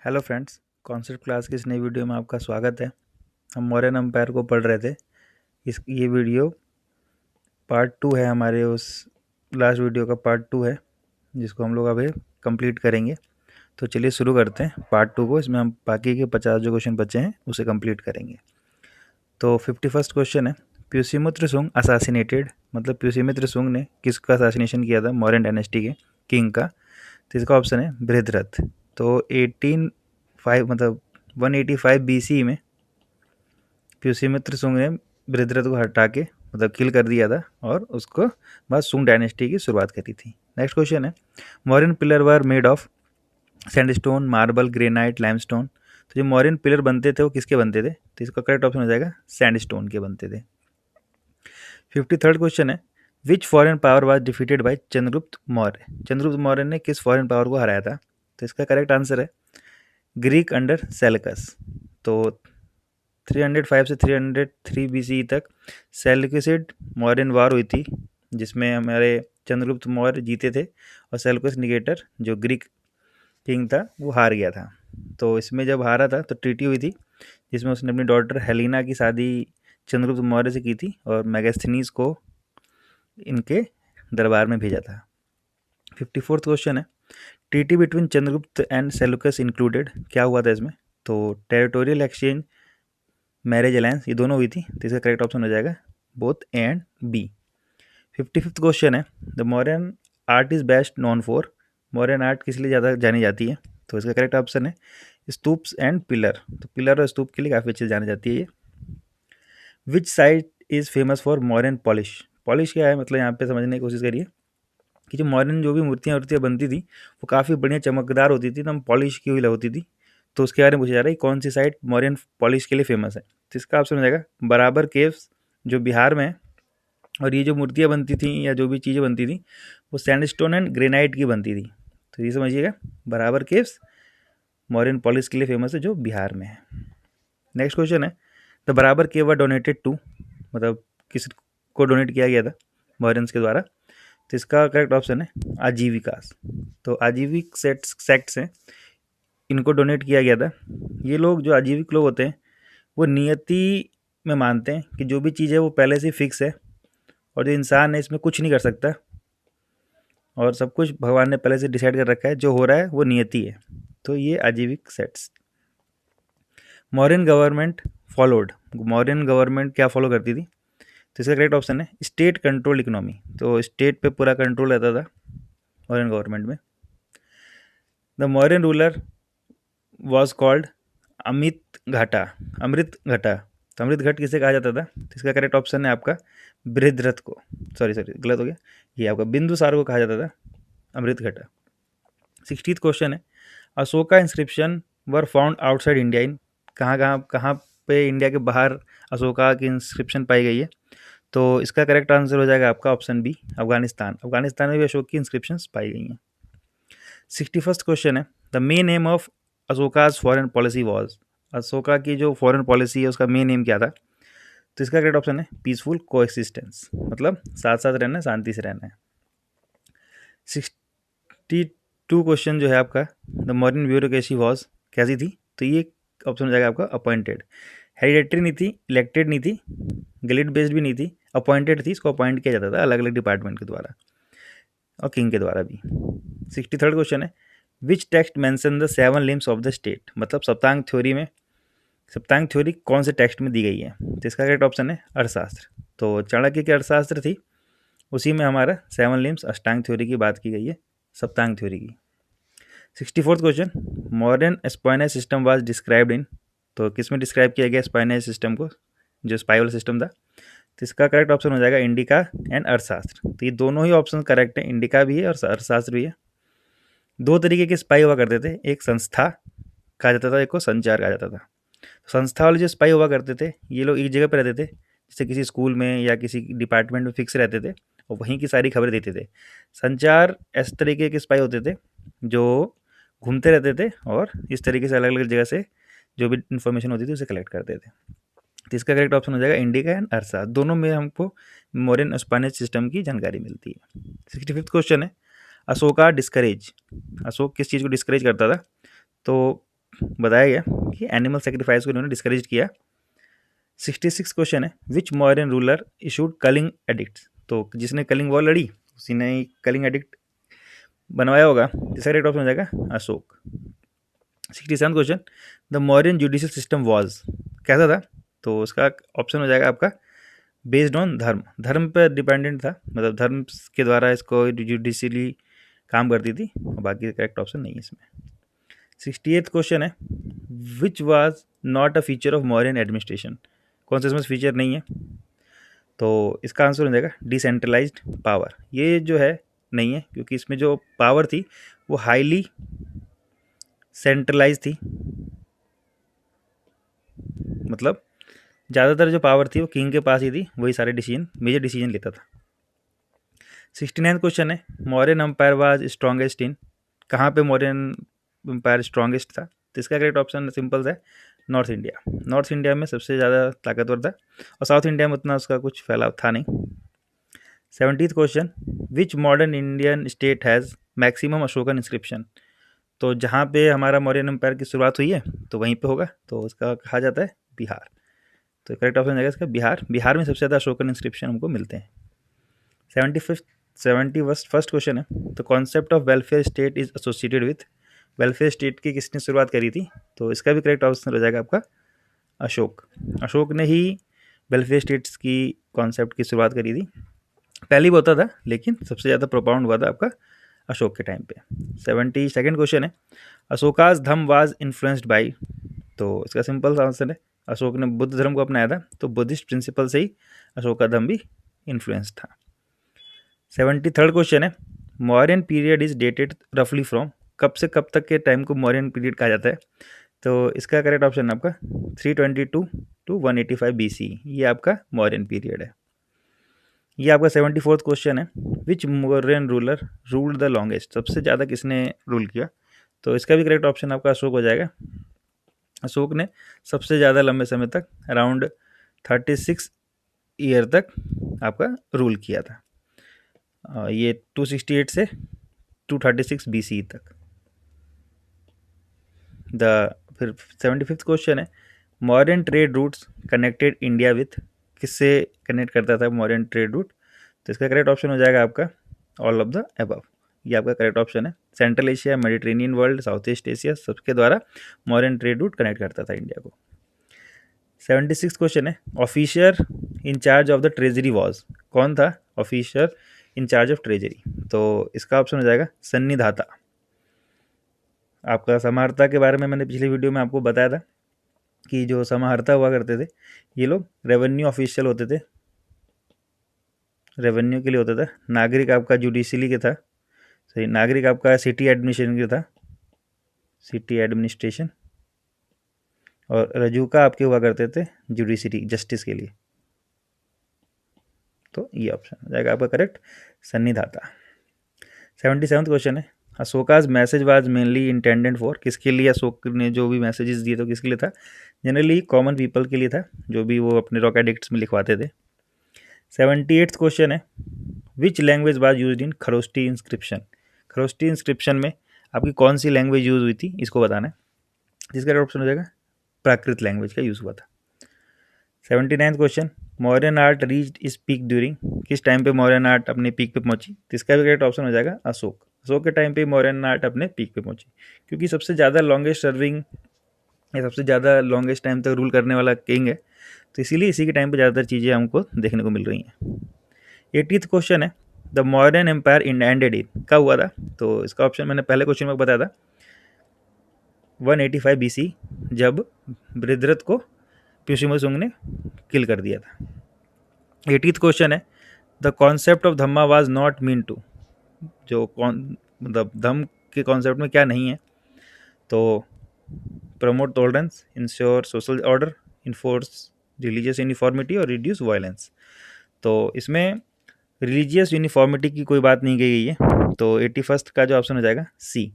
Hello friends, concept class की इस नई वीडियो में आपका स्वागत है। हम मॉडर्न एम्पायर को पढ़ रहे थे। ये वीडियो पार्ट 2 है, हमारे उस लास्ट वीडियो का पार्ट 2 है जिसको हम लोग अभी कंप्लीट करेंगे। तो चलिए शुरू करते हैं पार्ट 2 को। इसमें हम बाकी के 50 जो क्वेश्चन बचे हैं उसे कंप्लीट करेंगे। तो 51st क्वेश्चन है, प्यूसीमित्र सुंग असासिनेटेड, मतलब प्यूसीमित्र सुंग ने किसका असासिनेशन किया था मौर्यन डायनेस्टी के किंग का। तो इसका ऑप्शन है बृहद्रथ। तो 185 BC में प्यूसीमित्र सुंग ने बृहद्रथ को हटा के मतलब किल कर दिया था और उसको बाद सुंग डायनेस्टी की शुरुआत करी थी। नेक्स्ट क्वेश्चन है, Mauryan pillar were made of sandstone, marble, granite, limestone. तो जो मॉरियन पिलर बनते थे वो किसके बनते थे? तो इसका करेक्ट ऑप्शन हो जाएगा सैंडस्टोन के बनते थे। 53rd क्वेश्चन है, which foreign power was defeated by Chandragupta Maurya. Chandragupta Maurya ने किस फॉरेन पावर को हराया था? तो इसका करेक्ट आंसर है ग्रीक अंडर सेल्कस। तो 305 से 303 BC तक सेल्यूसिड मौर्यन वार हुई थी, जिसमें हमारे चंद्रगुप्त मौर्य जीते थे और सेल्यूकस निकेटर जो ग्रीक किंग था वो हार गया था। तो इसमें जब हारा था तो ट्रीटी हुई थी जिसमें उसने अपनी डॉटर हेलिना की शादी चंद्रगुप्त मौर्य से की थी और मैगस्थनीज को इनके दरबार में भेजा था। 54th क्वेश्चन है, treaty between Chandragupta and Seleucus included, क्या हुआ था इसमें? तो टेरिटोरियल एक्सचेंज, मैरिज अलायंस, ये दोनों हुई थी। तो इसका करेक्ट ऑप्शन हो जाएगा both A and B. 55th question है, the modern art is best known for, modern art किस लिए ज़्यादा जानी जाती है? तो इसका करेक्ट ऑप्शन है स्तूप्स एंड पिलर। तो पिलर और स्तूप के लिए काफ़ी अच्छे से जानी जाती है ये। विच site is famous for modern polish, polish क्या है मतलब यहाँ पे समझने की कोशिश करिए कि जो मॉडर्न जो भी मूर्तियाँ बनती थी वो काफ़ी बढ़िया चमकदार होती थी, एकदम पॉलिश की हुई होती थी। तो उसके बारे में पूछा जा रहा है कौन सी साइट मॉडर्न पॉलिश के लिए फेमस है। तो इसका ऑप्शन हो जाएगा बराबर केव्स जो बिहार में है। और ये जो मूर्तियाँ बनती थी या जो भी चीज़ें बनती थी वो सैंडस्टोन एंड ग्रेनाइट की बनती थी। तो ये समझिएगा बराबर केव्स मॉडर्न पॉलिश के लिए फेमस है जो बिहार में है। नेक्स्ट क्वेश्चन है, द बराबर केव वर डोनेटेड टू, मतलब किस को डोनेट किया गया था मॉडर्न्स के द्वारा? तो इसका करेक्ट ऑप्शन है आजीविकास। तो आजीविक सेक्ट्स हैं, इनको डोनेट किया गया था। ये लोग जो आजीविक लोग होते हैं वो नियति में मानते हैं कि जो भी चीज़ है वो पहले से फिक्स है और जो इंसान है इसमें कुछ नहीं कर सकता और सब कुछ भगवान ने पहले से डिसाइड कर रखा है, जो हो रहा है वो नियति है। तो ये Ajivika sects. Modern government followed, modern government क्या फॉलो करती थी? तो इसका करेक्ट ऑप्शन है स्टेट कंट्रोल इकोनॉमी। तो स्टेट पे पूरा कंट्रोल रहता था मॉडर्न गवर्नमेंट में। The modern ruler was called Amrit Ghata. तो अमृत घट किसे कहा जाता था? तो इसका करेक्ट ऑप्शन है आपका बृहद्रथ को, सॉरी गलत हो गया, ये आपका बिंदुसार को कहा जाता था अमृत घटा। 60th क्वेश्चन है, Ashoka inscription were found outside India in, कहाँ पे इंडिया के बाहर अशोका की इंस्क्रिप्शन पाई गई है? तो इसका करेक्ट आंसर हो जाएगा आपका ऑप्शन बी अफगानिस्तान। अफगानिस्तान में भी अशोक की इंस्क्रिप्शंस पाई गई हैं। 61st क्वेश्चन है, the main M of Ashoka's foreign policy was, Ashoka की जो फॉरेन पॉलिसी है उसका मेन एम क्या था? तो इसका करेक्ट ऑप्शन है पीसफुल कोएक्सिस्टेंस, मतलब साथ साथ रहना, शांति से रहना है। 62 क्वेश्चन जो है आपका, द मॉडर्न ब्यूरोक्रेसी वॉज कैसी थी? तो ये ऑप्शन हो जाएगा आपका अपॉइंटेड। हेरिडेटरी नहीं थी, इलेक्टेड नहीं थी, गिलिड बेस्ड भी नहीं थी, अपॉइंटेड थी। इसको अपॉइंट किया जाता था अलग अलग डिपार्टमेंट के द्वारा और किंग के द्वारा भी। 63rd क्वेश्चन है, which text mention the 7 limbs of the state, मतलब सप्तांग थ्योरी में, सप्तांग थ्योरी कौन से टेक्स्ट में दी गई है? तो इसका करेक्ट ऑप्शन है अर्थशास्त्र। तो चाणक्य की अर्थशास्त्र थी, उसी में हमारा 7 लिम्स अष्टांग थ्योरी की बात की गई है, सप्तांग थ्योरी की। 64th question, modern spinous system was described in, तो किस में डिस्क्राइब किया गया स्पाइनस सिस्टम को, जो स्पाई वाला सिस्टम था? तो इसका करेक्ट ऑप्शन हो जाएगा इंडिका एंड अर्थशास्त्र। तो ये दोनों ही ऑप्शन करेक्ट है, इंडिका भी है और अर्थशास्त्र भी है। दो तरीके के स्पाई हुआ करते थे, एक संस्था कहा जाता था, एक को संचार कहा जाता था। संस्था वाले जो स्पाई हुआ करते थे ये लोग एक जगह पर रहते थे, जैसे किसी स्कूल में या किसी डिपार्टमेंट में फिक्स रहते थे और वहीं की सारी खबरें देते थे। संचार इस तरीके के स्पाई होते थे जो घूमते रहते थे और इस तरीके से अलग अलग जगह से जो भी इन्फॉर्मेशन होती थी उसे कलेक्ट करते थे। तो इसका करेक्ट ऑप्शन हो जाएगा इंडिका एंड अरसा, दोनों में हमको मॉडर्न स्पेनिश सिस्टम की जानकारी मिलती है। 65th क्वेश्चन है, अशोका डिस्करेज, अशोक किस चीज़ को डिस्करेज करता था? तो बताया गया कि एनिमल सेक्रीफाइस को इन्होंने डिस्करेज किया। 66 क्वेश्चन है, which Mauryan ruler issued Kalinga edict, तो जिसने कलिंग वॉर लड़ी उसी ने कलिंग एडिक्ट बनवाया होगा। इसका करेक्ट ऑप्शन हो जाएगा Ashok. 67 question, the Mauryan judicial system was, कैसा था, तो उसका ऑप्शन हो जाएगा आपका बेस्ड ऑन धर्म, धर्म पर डिपेंडेंट था, मतलब धर्म के द्वारा इसको जुडिशियली काम करती थी, और बाकी करेक्ट ऑप्शन नहीं है इसमें। 68th क्वेश्चन है, which was not a feature of Mauryan administration, कौन सा इसमें फीचर नहीं है, तो इसका आंसर हो जाएगा डिसेंट्रलाइज्ड पावर। ये जो है नहीं है, क्योंकि इसमें जो पावर थी वो हाईली सेंट्रलाइज थी, मतलब ज़्यादातर जो पावर थी वो किंग के पास ही थी, वही सारे डिसीजन, मेजर डिसीजन लेता था। 69 क्वेश्चन है, Mauryan empire was strongest in, कहाँ पे मौर्यन एम्पायर स्ट्रॉन्गेस्ट था, तो इसका करेक्ट ऑप्शन सिंपल है नॉर्थ इंडिया। नॉर्थ इंडिया में सबसे ज़्यादा ताकतवर था, और साउथ इंडिया में उतना उसका कुछ फैलाव था नहीं। 70th question, which modern Indian state has maximum Ashokan inscription, तो जहाँ पे हमारा मौर्यन एम्पायर की शुरुआत हुई है तो वहीं पे होगा, तो उसका कहा जाता है बिहार, तो करेक्ट ऑप्शन जाएगा इसका बिहार। बिहार में सबसे ज़्यादा अशोकन इंस्क्रिप्शन हमको मिलते हैं। 71st क्वेश्चन है, तो concept of welfare state is associated with, welfare state की किसने शुरुआत करी थी, तो इसका भी करेक्ट ऑप्शन हो जाएगा आपका अशोक। अशोक ने ही वेलफेयर स्टेट्स की कॉन्सेप्ट की शुरुआत करी थी, पहले भी होता था लेकिन सबसे ज़्यादा प्रोपाउंड हुआ था आपका अशोक के टाइम पे। 72nd क्वेश्चन है, अशोकाज धम वाज इन्फ्लुएंस्ड बाई, तो इसका सिंपल सा आंसर है अशोक ने बुद्ध धर्म को अपनाया था, तो बुद्धिस्ट प्रिंसिपल से ही अशोक का धर्म भी इन्फ्लुएंस था। 73rd क्वेश्चन है, मौर्यन पीरियड इज डेटेड रफली फ्रॉम, कब से कब तक के टाइम को मौर्यन पीरियड कहा जाता है, तो इसका करेक्ट ऑप्शन आपका 322 टू 185 BC, ये आपका मौर्यन पीरियड है। ये आपका 74th क्वेश्चन है, which Mauryan ruler ruled the longest, सबसे ज़्यादा किसने रूल किया, तो इसका भी करेक्ट ऑप्शन आपका अशोक हो जाएगा। अशोक ने सबसे ज़्यादा लंबे समय तक अराउंड 36 ईयर तक आपका रूल किया था, ये 268 से 236 BC तक। फिर 75th क्वेश्चन है, modern trade routes connected India with, किससे कनेक्ट करता था मॉडर्न ट्रेड रूट, तो इसका करेक्ट ऑप्शन हो जाएगा आपका ऑल ऑफ द अबव, ये आपका करेक्ट ऑप्शन है। Central Asia, Mediterranean world, south east Asia, सबके द्वारा मॉडर्न ट्रेड रूट कनेक्ट करता था इंडिया को। 76 क्वेश्चन है, officer in charge of the treasury was, कौन था officer in charge of treasury, तो इसका ऑप्शन हो जाएगा सन्निधाता। आपका समाहर्ता के बारे में मैंने पिछली वीडियो में आपको बताया था कि जो समाहर्ता हुआ करते थे ये लोग रेवेन्यू ऑफिशियल होते थे, रेवेन्यू के लिए होता था। नागरिक आपका जुडिशली के था, सही, नागरिक आपका सिटी एडमिनिस्ट्रेशन के था, सिटी एडमिनिस्ट्रेशन, और रजूका आपके हुआ करते थे जुडिशरी जस्टिस के लिए, तो ये ऑप्शन हो जाएगा आपका करेक्ट सन्निधाता। 77th क्वेश्चन है, Ashoka's message was mainly intended for, किसके लिए अशोक ने जो भी मैसेजेस दिए तो किसके लिए था, जनरली कॉमन पीपल के लिए था, जो भी वो अपने रॉक एडिक्ट्स में लिखवाते थे। 78th क्वेश्चन है, which language was used in Kharosthi inscription, Kharosthi inscription में आपकी कौन सी लैंग्वेज यूज हुई थी, इसको बताना है, जिसका ऑप्शन हो जाएगा प्राकृत लैंग्वेज का यूज़ हुआ था। 79th question, Mauryan art reached इस पीक ड्यूरिंग, किस टाइम पे मौर्यन आर्ट अपने पीक पे पहुंची, तो इसका भी करेक्ट ऑप्शन हो जाएगा अशोक। अशोक के टाइम पे मौर्यन आर्ट अपने पीक पे पहुंची, क्योंकि सबसे ज़्यादा लॉन्गेस्ट सर्विंग या सबसे ज़्यादा लॉन्गेस्ट टाइम तक रूल करने वाला किंग है, तो इसीलिए इसी के टाइम पे ज़्यादातर चीज़ें हमको देखने को मिल रही हैं। 80th क्वेश्चन है, the Mauryan empire in ended in, कब हुआ था, तो इसका ऑप्शन मैंने पहले क्वेश्चन में बताया था 185 BC, जब बृहद्रथ को पुष्यमसुंग ने किल कर दिया था। 80th क्वेश्चन है, the concept of Dhamma was not mean to, जो मतलब धम्म के कॉन्सेप्ट में क्या नहीं है, तो promote tolerance, ensure social order, enforce religious uniformity और रिड्यूस वायलेंस, तो इसमें रिलीजियस यूनिफॉर्मिटी की कोई बात नहीं कही गई है, तो 81st का जो ऑप्शन हो जाएगा सी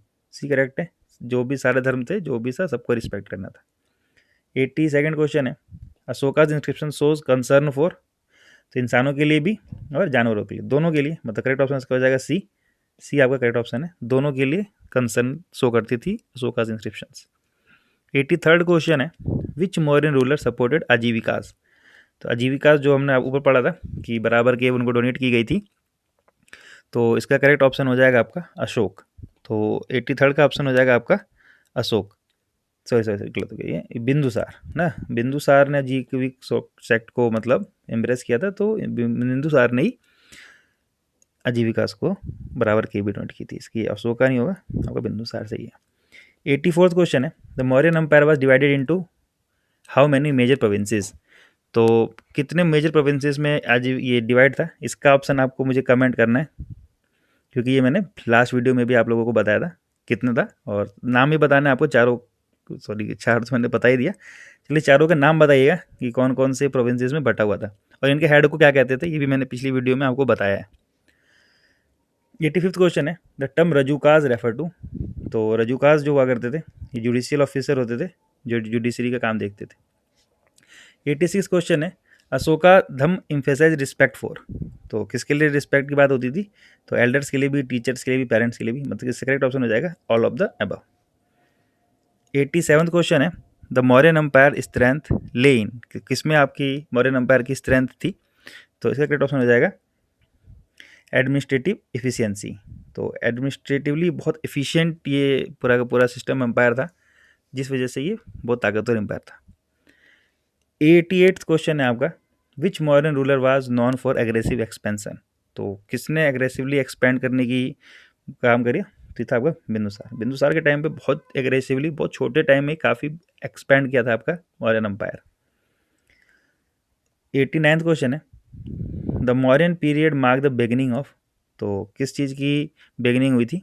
करेक्ट है, जो भी सारे धर्म थे जो भी था सबको रिस्पेक्ट करना था। 82nd क्वेश्चन है, Ashoka's inscription shows concern for, तो इंसानों के लिए भी और जानवरों के लिए, दोनों के लिए, मतलब करेक्ट ऑप्शन इसका हो जाएगा सी आपका करेक्ट ऑप्शन है, दोनों के लिए कंसर्न शो करती थी अशोकाज इंस्क्रिप्शंस। 83rd क्वेश्चन है, विच मौर्यन रूलर सपोर्टेड आजीविकास। तो आजीविकास जो हमने ऊपर पढ़ा था कि बराबर के उनको डोनेट की गई थी, तो इसका करेक्ट ऑप्शन हो जाएगा आपका अशोक। तो 83rd का ऑप्शन हो जाएगा आपका अशोक। सॉरी गलत हो गई है, बिंदुसार ना, बिंदुसार ने आजीविक सेक्ट को मतलब एम्ब्रेस किया था, तो बिंदुसार ने ही आजीविकास को बराबर की भी डोनेट की थी। इसकी अशोक का नहीं होगा, आपका बिंदुसार सही है। 84th क्वेश्चन है, the Mauryan empire was divided into how many major provinces. तो कितने मेजर प्रोविंसेस में आज ये डिवाइड था, इसका ऑप्शन आपको मुझे कमेंट करना है, क्योंकि ये मैंने लास्ट वीडियो में भी आप लोगों को बताया था कितना था, और नाम ही बताना है आपको चारों। सॉरी, चार तो मैंने बता ही दिया। चलिए चारों का नाम बताइएगा कि कौन कौन से प्रोविंसेस में बटा हुआ था, और इनके हेड को क्या कहते थे, ये भी मैंने पिछली वीडियो में आपको बताया है। 85th क्वेश्चन है, द टर्म रजूकाज रेफर टू। तो रजूकाज जो हुआ करते थे, ये जुडिशियल ऑफिसर होते थे जो जुडिशरी का काम देखते थे। 86 क्वेश्चन है, अशोका धम इम्फेसाइज रिस्पेक्ट फॉर। तो किसके लिए रिस्पेक्ट की बात होती थी, तो एल्डर्स के लिए भी, टीचर्स के लिए भी, पेरेंट्स के लिए भी, मतलब इसका करेक्ट ऑप्शन हो जाएगा all of the above. 87th question है, द मौर्यन एम्पायर स्ट्रेंथ ले इन। किसमें आपकी मौर्यन एम्पायर की स्ट्रेंथ थी, तो इसका करेक्ट ऑप्शन हो जाएगा एडमिनिस्ट्रेटिव इफिशियंसी। तो एडमिनिस्ट्रेटिवली बहुत इफिशियंट ये पूरा का पूरा सिस्टम एम्पायर था, जिस वजह से ये बहुत ताकतवर एम्पायर था। 88th क्वेश्चन है आपका, which modern ruler was known for aggressive expansion. तो किसने एग्रेसिवली एक्सपेंड करने की काम करिए, तो था आपका बिंदुसार। बिंदुसार के टाइम पे बहुत एग्रेसिवली, बहुत छोटे टाइम में काफ़ी एक्सपेंड किया था आपका मौर्यन एम्पायर। 89th क्वेश्चन है, the Mauryan period mark the beginning of. तो किस चीज़ की बिगिनिंग हुई थी,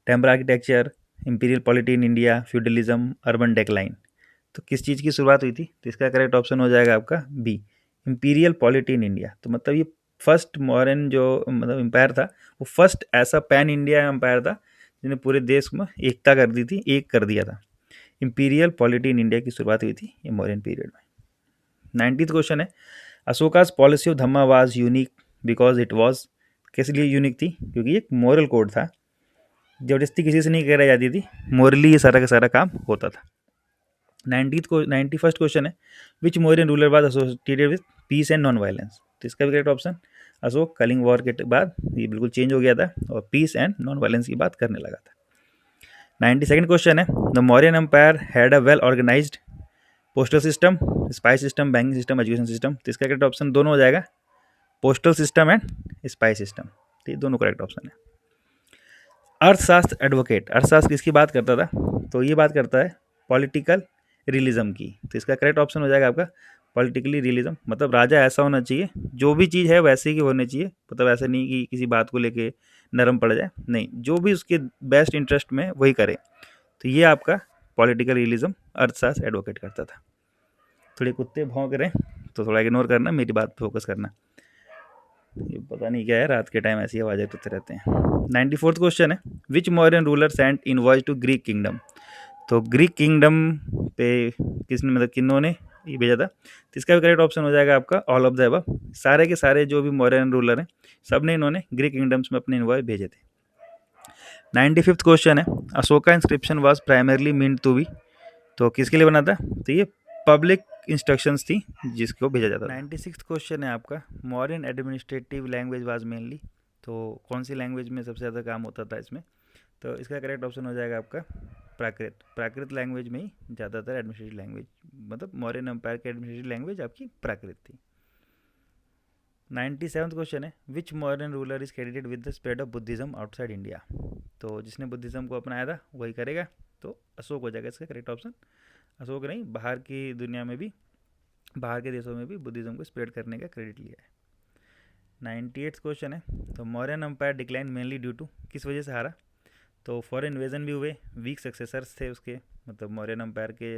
temple architecture, imperial polity in India, feudalism, urban decline. तो किस चीज़ की शुरुआत हुई थी, तो इसका करेक्ट ऑप्शन हो जाएगा आपका B, imperial polity in India. तो मतलब ये फर्स्ट मॉडर्न जो मतलब एम्पायर था, वो फर्स्ट ऐसा पैन इंडिया एम्पायर था जिन्हें पूरे देश में एकता कर दी थी, एक कर दिया था। इंपीरियल पॉलिटी इन इंडिया की शुरुआत हुई थी ये मौर्यन पीरियड में। 90th क्वेश्चन है, Ashoka's policy of Dhamma was unique because it was. किस लिए यूनिक थी, क्योंकि एक मॉरल कोड था, जबरदस्ती किसी से नहीं कराई जाती थी, मॉरली ये सारा का सारा काम होता था। 91st क्वेश्चन है, which Mauryan ruler was associated with peace and non violence. तो इसका भी correct option Ashoka. Kalinga war के बाद ये बिल्कुल चेंज हो गया था और पीस एंड नॉन वायलेंस की बात करने लगा था। 92nd क्वेश्चन है, the Mauryan empire had a well organized postal system, spy system, banking system, education system. तो इसका करेक्ट ऑप्शन दोनों हो जाएगा, postal system and spy system. तो ये दोनों करेक्ट ऑप्शन है। अर्थशास्त्र एडवोकेट, अर्थशास्त्र किसकी बात करता था, तो ये बात करता है पॉलिटिकल रियलिज्म की। तो इसका करेक्ट ऑप्शन हो जाएगा आपका पॉलिटिकली रियलिज्म। मतलब राजा ऐसा होना चाहिए, जो भी चीज़ है वैसे ही होनी चाहिए, मतलब ऐसा नहीं कि किसी बात को लेके नरम पड़ जाए, नहीं, जो भी उसके बेस्ट इंटरेस्ट में वही करे। तो ये आपका पॉलिटिकल रियलिज्म अर्थशास्त्र एडवोकेट करता था। थोड़े कुत्ते भौंक रहे हैं तो थोड़ा इग्नोर करना, मेरी बात पे फोकस करना। ये पता नहीं क्या है, रात के टाइम ऐसी आवाज़ें करते रहते हैं। 94th क्वेश्चन है, which modern ruler sent envoys to Greek kingdom. तो ग्रीक किंगडम पे किसने, मतलब किन्होंने ये भेजा था, तो इसका भी करेक्ट ऑप्शन हो जाएगा आपका ऑल ऑफ द अबव। सारे के सारे जो भी मॉडर्न रूलर हैं, सब ने इन्होंने ग्रीक किंगडम्स में अपने इनवॉइस भेजे थे। 95th क्वेश्चन है, Ashoka inscription was primarily meant to be. तो किसके लिए बना था, तो ये पब्लिक इंस्ट्रक्शंस थी जिसको भेजा जाता था। 96th क्वेश्चन है आपका, modern administrative language was mainly. तो कौन सी लैंग्वेज में सबसे ज़्यादा काम होता था इसमें, तो इसका करेक्ट ऑप्शन हो जाएगा आपका प्राकृत। प्राकृत लैंग्वेज में ही ज़्यादातर एडमिनिस्ट्रेटिव लैंग्वेज, मतलब मौर्यन एम्पायर की एडमिनिस्ट्रेटिव लैंग्वेज आपकी प्राकृत थी। 97th क्वेश्चन है, which modern ruler is credited with the spread of Buddhism outside India. तो जिसने बुद्धिज्म को अपनाया था वही करेगा, तो अशोक हो जाएगा इसका करेक्ट ऑप्शन। अशोक नहीं, बाहर की दुनिया में भी, बाहर के देशों में भी बुद्धिज्म को स्प्रेड करने का क्रेडिट लिया है। 98th क्वेश्चन है, तो Mauryan empire decline mainly due to, किस वजह से हारा, तो फॉरेन इन्वेजन भी हुए, वीक सक्सेसर्स थे उसके, मतलब मौर्यन एम्पायर के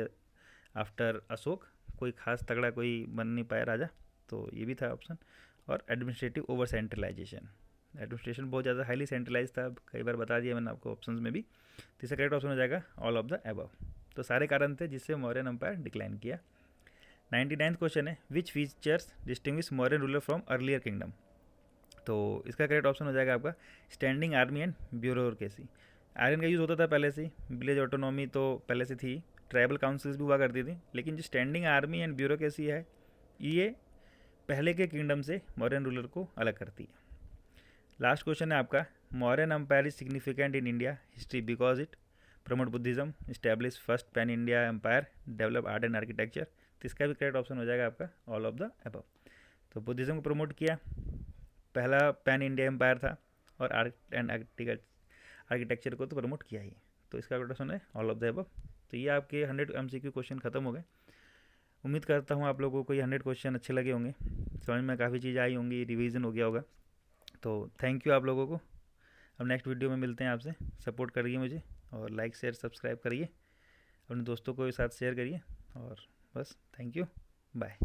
आफ्टर अशोक कोई खास तगड़ा कोई बन नहीं पाया राजा, तो ये भी था ऑप्शन। और एडमिनिस्ट्रेटिव ओवर सेंट्रलाइजेशन, एडमिनिस्ट्रेशन बहुत ज़्यादा हाईली सेंट्रलाइज था, कई बार बता दिया मैंने आपको ऑप्शंस में भी। तो इसका करेक्ट ऑप्शन हो जाएगा ऑल ऑफ द अबव। तो सारे कारण थे जिससे मौर्यन एम्पायर डिक्लाइन किया। 99th क्वेश्चन है, which features distinguish Mauryan ruler from earlier kingdom. तो इसका करेक्ट ऑप्शन हो जाएगा आपका standing army and bureaucracy. Iron का यूज़ होता था पहले से ही, विलेज ऑटोनॉमी तो पहले से थी, ट्राइबल काउंसिल्स भी हुआ करती थी, लेकिन जो स्टैंडिंग आर्मी एंड ब्यूरोक्रेसी है ये पहले के किंगडम से मौर्यन रूलर को अलग करती है। लास्ट क्वेश्चन है आपका, Mauryan empire is significant in India history because it promote Buddhism, establish first pan India empire, develop art and architecture. तो इसका भी करेक्ट ऑप्शन हो जाएगा आपका ऑल ऑफ द अबव। तो बुद्धिज्म को प्रमोट किया, पहला पैन इंडिया एम्पायर था, और आर्ट एंड आर्किटेक्चर को तो प्रमोट किया ही। तो इसका करेक्ट ऑप्शन है ऑल ऑफ द अबव। तो ये आपके 100 MCQ क्वेश्चन खत्म हो गए। उम्मीद करता हूँ आप लोगों को ये 100 क्वेश्चन अच्छे लगे होंगे, समझ में काफ़ी चीज़ आई होंगी, रिवीजन हो गया होगा। तो थैंक यू आप लोगों को। अब नेक्स्ट वीडियो में मिलते हैं आपसे। सपोर्ट करिए मुझे और लाइक शेयर सब्सक्राइब करिए, अपने दोस्तों को भी साथ शेयर करिए, और बस थैंक यू, बाय।